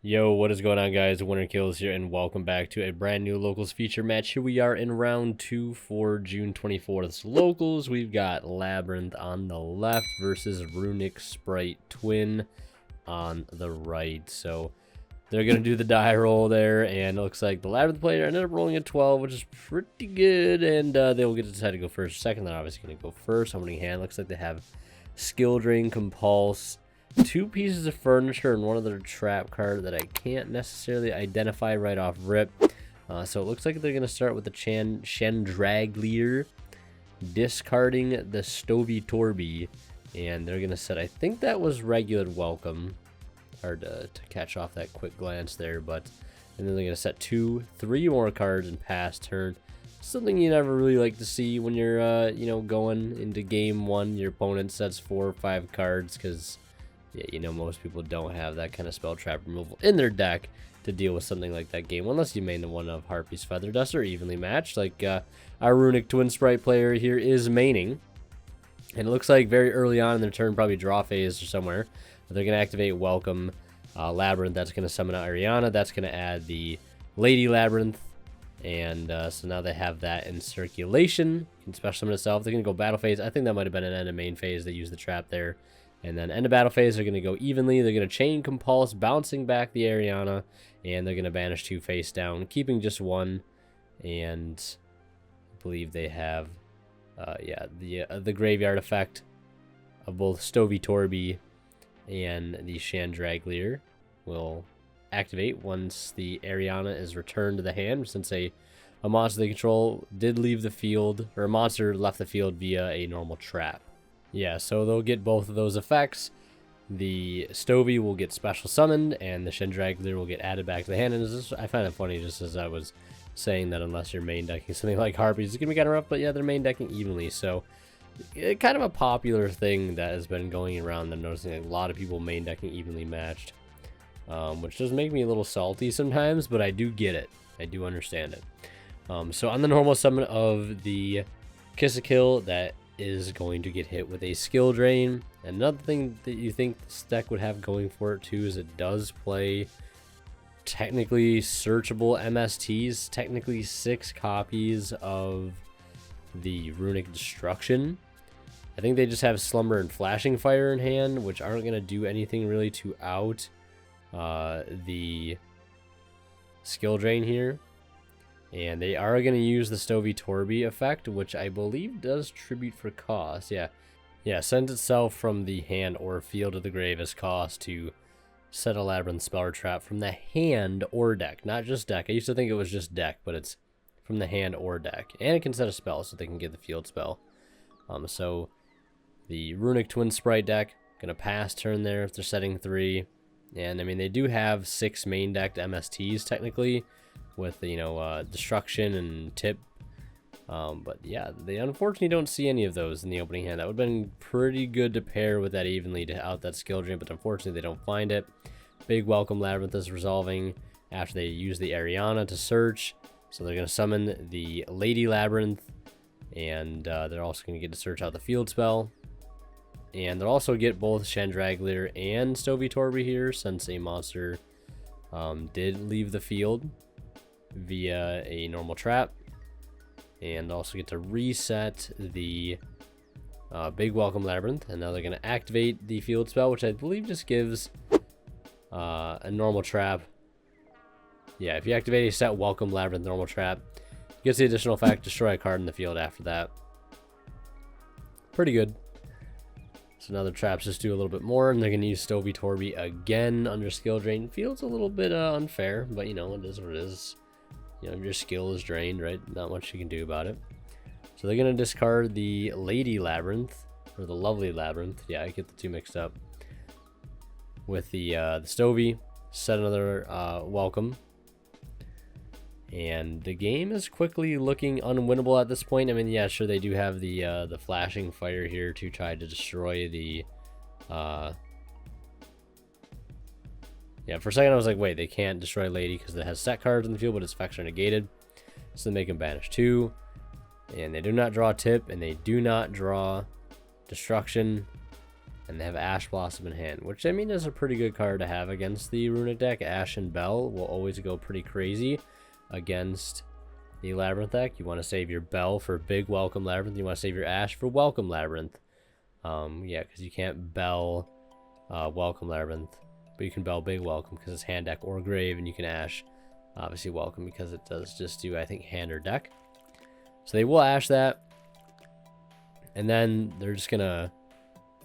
Yo, what is going on, guys? Winner Kills here, and welcome back to a brand new Locals feature match. Here we are in round 2 for June 24th. Locals, we've got Labrynth on the left versus Runick Spright Twin on the right. So they're going to do the die roll there, and it looks like the Labrynth player ended up rolling a 12, which is pretty good, and they'll get to decide to go first. Second, they're obviously going to go first. Opening hand, looks like they have Skill Drain, Compulse, 2 pieces of furniture, and one other trap card that I can't necessarily identify right off rip. So it looks like they're going to start with the Chandraglier, discarding the Stovey Torby, and they're going to set, I think that was regular welcome. Hard to catch off that quick glance there, and then they're going to set 3 more cards and pass turn. Something you never really like to see when you're, going into game 1. Your opponent sets 4 or 5 cards because, yeah, most people don't have that kind of spell trap removal in their deck to deal with something like that game, unless you main the one of Harpy's Feather Duster, evenly matched, like our Runick Twin Spright player here is maining. And it looks like very early on in their turn, probably draw phase or somewhere, they're going to activate Welcome Labrynth. That's going to summon out Ariana. That's going to add the Lady Labrynth. And so now they have that in circulation. Can special summon itself. They're going to go battle phase. I think that might have been an end of main phase. They used the trap there. And then end of battle phase, they're going to go evenly. They're going to chain Compulse, bouncing back the Ariana. And they're going to banish 2 face down, keeping just 1. And I believe they have, the graveyard effect of both Stovey Torby and the Chandraglier will activate once the Ariana is returned to the hand, since a monster they control did leave the field, or a monster left the field via a normal trap. Yeah, so they'll get both of those effects. The Stovey will get special summoned, and the Chandraglier will get added back to the hand. And I find it funny, just as I was saying, that unless you're main decking something like Harpies, it's going to be kind of rough, but yeah, they're main decking evenly, so kind of a popular thing that has been going around. I'm noticing a lot of people main decking evenly matched, which does make me a little salty sometimes, but I do get it. I do understand it. So on the normal summon of the Kiss-a-Kill, that is going to get hit with a Skill Drain. Another thing that you think this deck would have going for it too is it does play technically searchable MSTs, technically 6 copies of the Runick Destruction. I think they just have Slumber and Flashing Fire in hand, which aren't going to do anything really to out the Skill Drain here. And they are going to use the Stovey Torby effect, which I believe does tribute for cost. Yeah, sends itself from the hand or field of the grave as cost to set a Labrynth spell or trap from the hand or deck, not just deck. I used to think it was just deck, but it's from the hand or deck. And it can set a spell, so they can get the field spell. So the Runick Twin Spright deck, going to pass turn there if they're setting 3. And I mean, they do have 6 main decked MSTs technically, with Destruction and Tip. But yeah, they unfortunately don't see any of those in the opening hand. That would have been pretty good to pair with that evenly to out that Skill Drain, but unfortunately they don't find it. Big Welcome Labrynth is resolving after they use the Ariana to search. So they're going to summon the Lady Labrynth, and they're also going to get to search out the field spell. And they'll also get both Chandraglier and Stovey Torby here, since a monster did leave the field via a normal trap. And also get to reset the Big Welcome Labrynth. And now they're going to activate the field spell, which I believe just gives a normal trap. Yeah, if you activate a set Welcome Labrynth normal trap, gets the additional effect, destroy a card in the field after that. Pretty good. So now the traps just do a little bit more, and they're going to use Stovey Torby again under Skill Drain. Feels a little bit unfair, but it is what it is. Your skill is drained, right? Not much you can do about it. So they're going to discard the Lady Labrynth, or the Lovely Labrynth. Yeah, I get the 2 mixed up. With the Stovey, set another Welcome. And the game is quickly looking unwinnable at this point. I mean, yeah, sure, they do have the Flashing Fire here to try to destroy the... Yeah, for a second I was like, wait, they can't destroy Lady because it has set cards in the field, but its effects are negated. So they make them banish 2. And they do not draw Tip, and they do not draw Destruction. And they have Ash Blossom in hand, which I mean is a pretty good card to have against the Runick deck. Ash and Bell will always go pretty crazy against the Labrynth deck. You want to save your Bell for Big Welcome Labrynth. You want to save your Ash for Welcome Labrynth. Yeah, because you can't Bell Welcome Labrynth, but you can Bell Big Welcome because it's hand, deck, or grave, and you can Ash obviously Welcome because it does just do, I think, hand or deck. So they will Ash that, and then they're just gonna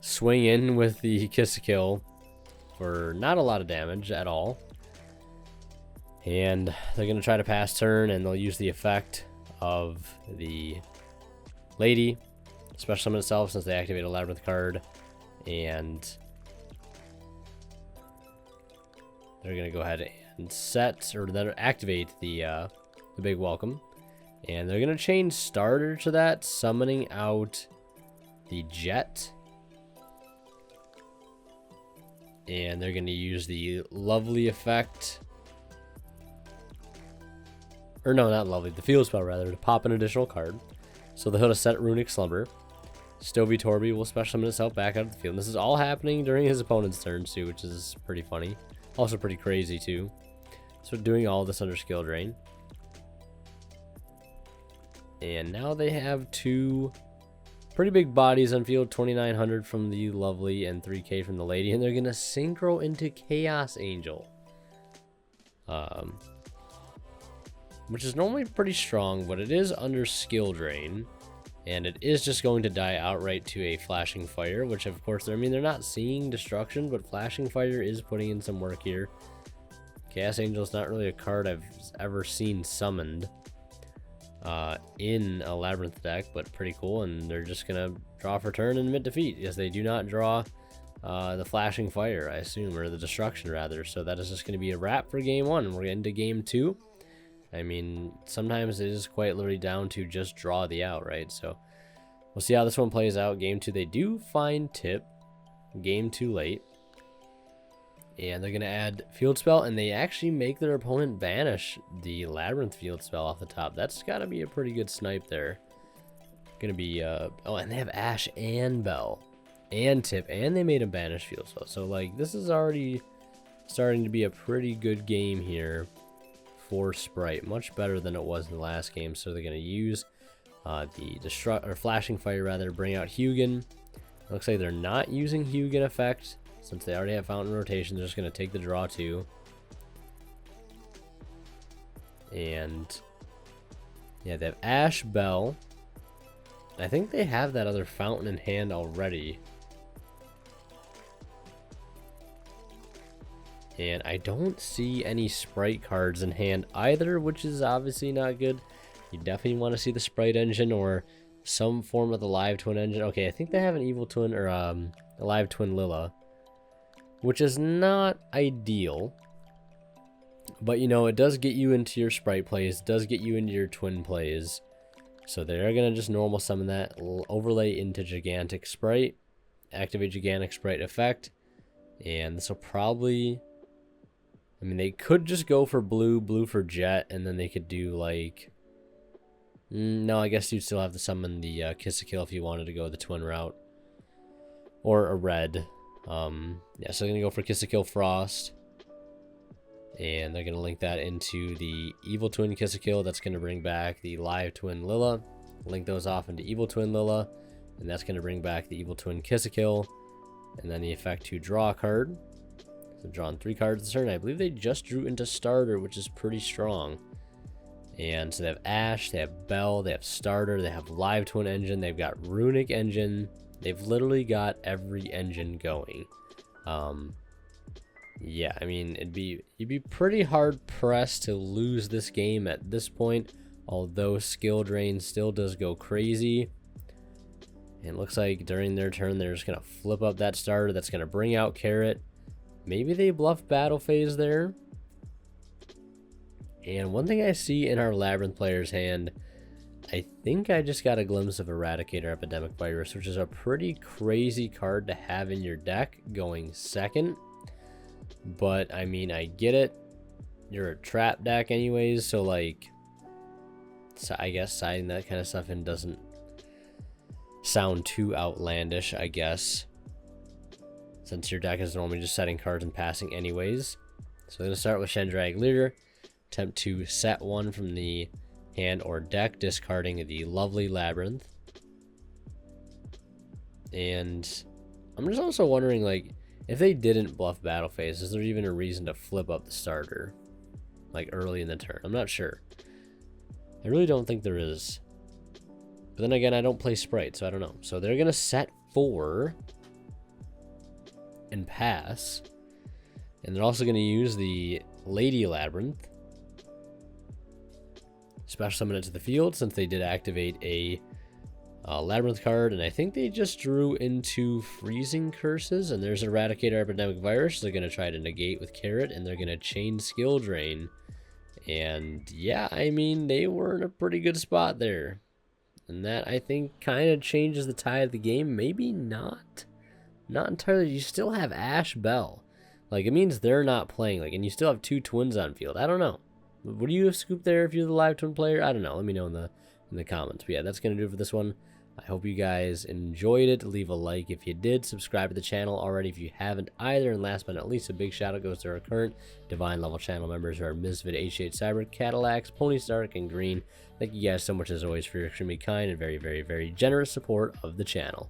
swing in with the Kiss a Kill for not a lot of damage at all. And they're going to try to pass turn, and they'll use the effect of the Lady, Special Summon itself, since they activate a Labrynth card. And they're going to go ahead and set, or then activate the Big Welcome. And they're going to change starter to that, summoning out the Jet. And they're going to use the Lovely effect. Or no, not Lovely. The Field Spell, rather, to pop an additional card. So they'll hit a set Runick Slumber. Stovey Torby will special summon itself back out of the field. And this is all happening during his opponent's turn, too, which is pretty funny. Also pretty crazy, too. So doing all this under skill drain. And now they have two pretty big bodies on field, 2,900 from the Lovely and 3K from the Lady, and they're going to synchro into Chaos Angel. Which is normally pretty strong, but it is under skill drain, and it is just going to die outright to a Flashing Fire, which of course, I mean, they're not seeing destruction, but Flashing Fire is putting in some work here. Chaos Angel is not really a card I've ever seen summoned in a Labrynth deck, but pretty cool. And they're just gonna draw for turn and mid defeat. Yes, they do not draw the Flashing Fire, I assume, or the Destruction rather. So that is just going to be a wrap for game one. We're into game two. I mean, sometimes it is quite literally down to just draw the out, right? So we'll see how this one plays out. Game two, they do find Tip. Game two late. And they're going to add Field Spell, and they actually make their opponent banish the Labrynth Field Spell off the top. That's got to be a pretty good snipe there. Going to be, oh, and they have Ash and Bell and Tip, and they made a banish Field Spell. So, like, this is already starting to be a pretty good game here for Spright. Much better than it was in the last game. So they're going to use the Flashing Fire, rather, to bring out Hugin. Looks like they're not using Hugin effect. Since they already have Fountain Rotation, they're just going to take the draw too. And yeah, they have Ash, Bell. I think they have that other Fountain in hand already. And I don't see any Spright cards in hand either, which is obviously not good. You definitely want to see the Spright engine or some form of the Live Twin engine. Okay, I think they have an Evil Twin or a Live Twin Lilla, which is not ideal, but you know, it does get you into your Spright plays, does get you into your Twin plays. So they're going to just normal summon that, overlay into Gigantic Spright, activate Gigantic Spright effect, and this will probably, I mean, they could just go for blue for Jet, and then they could do like, no, I guess you'd still have to summon the Kiss a Kill if you wanted to go the Twin route, or a red. Yeah, so they're gonna go for Kiss a Kill Frost, and they're gonna link that into the Evil Twin Kiss a Kill. That's gonna bring back the Live Twin Lilla, link those off into Evil Twin Lilla, and that's gonna bring back the Evil Twin Kiss a Kill, and then the effect to draw a card. So drawn 3 cards this turn. I believe they just drew into starter, which is pretty strong. And so they have Ash, they have Bell, they have starter, they have Live Twin engine, they've got Runick engine. They've literally got every engine going. Yeah, I mean, you'd be pretty hard pressed to lose this game at this point, although skill drain still does go crazy. And it looks like during their turn, they're just gonna flip up that starter. That's gonna bring out Carrot. Maybe they bluff Battle Phase there. And one thing I see in our Labrynth player's hand, I think I just got a glimpse of Eradicator Epidemic Virus, which is a pretty crazy card to have in your deck going second. But, I mean, I get it. You're a trap deck anyways, so, like, so I guess siding that kind of stuff in doesn't sound too outlandish, I guess. since your deck is normally just setting cards and passing anyways. So I'm going to start with Shendrag Leader. Attempt to set one from the hand or deck, discarding the lovely Labrynth. And I'm just also wondering, like, if they didn't bluff Battle Phase, is there even a reason to flip up the starter, like, early in the turn? I'm not sure. I really don't think there is. But then again, I don't play Spright, so I don't know. So they're going to set 4 and pass. And they're also going to use the Lady Labrynth. Special summon it to the field since they did activate a Labrynth card. And I think they just drew into Freezing Curses. And there's Eradicator Epidemic Virus. They're going to try to negate with Carrot. And they're going to chain Skill Drain. And yeah, I mean, they were in a pretty good spot there. And that, I think, kind of changes the tide of the game. Maybe not. Not entirely. You still have Ash Bell. Like, it means they're not playing. Like, and you still have 2 twins on field. I don't know. What do you have scooped there if you're the live twin player? I don't know. Let me know in the comments. But yeah, that's going to do it for this one. I hope you guys enjoyed it. Leave a like if you did. Subscribe to the channel already if you haven't either. And last but not least, a big shout out goes to our current Divine level channel members who are Misfit, H8 Cyber, Cadillacs, Pony Stark, and Green. Thank you guys so much as always for your extremely kind and very, very, very generous support of the channel.